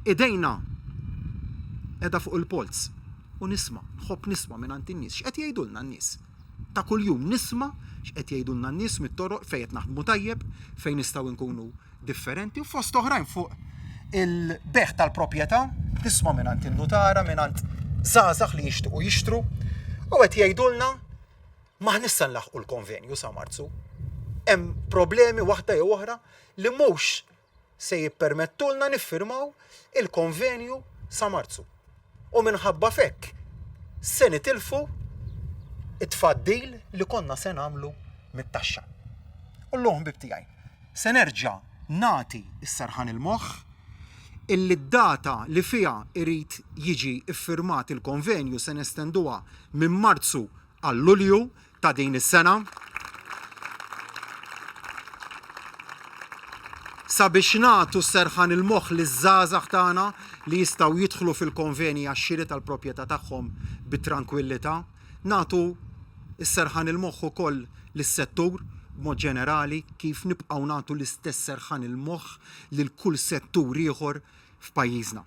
idejna edha fuq il-polz u nħobb nisma' mingħand in-nies x'qed jgħidulna n-nies. Ta' kuljum nisma' x'qed jgħidulna n-nies mit-toroq fejn qed naħdmu tajjeb, fejn nistgħu nkunu differenti u fost oħrajn fuq il-beħ tal-proprjetà tisma' mingħand in-nutara, mingħand żgħażagħ li jixtiequ jixtru u qed jgħidulna ma nista' nlaħqu l-konvenju sa Marzu. Hemm problemi waħda jew oħra li mhux se jippermettulna niffirmaw il-konvenju sa Marzu. U minħabba fekk se nitilfu it-tfaddil li konna se nagħmlu mit-taxxa. U llum ħbib tiegħi, se nerġa' nagħti s-serħan il-moħħ illi d-data li fiha irid jiġi iffirmat il-konvenju se nestenduha minn Marzu għal Lulju ta' din is-sena. Sabiex nagħtu s-serħan il-moħħ liż-żgħażagħ tagħna li jistgħu jidħlu fil-konvenji għax-xiri tal-proprjetà tagħhom bit-tranquillità, nagħtu s-serħan il-moħħ ukoll lis-settur b'mod ġenerali kif nibqgħu nagħtu l-istess serħan il-moħħ lil kull settur ieħor f'pajjiżna.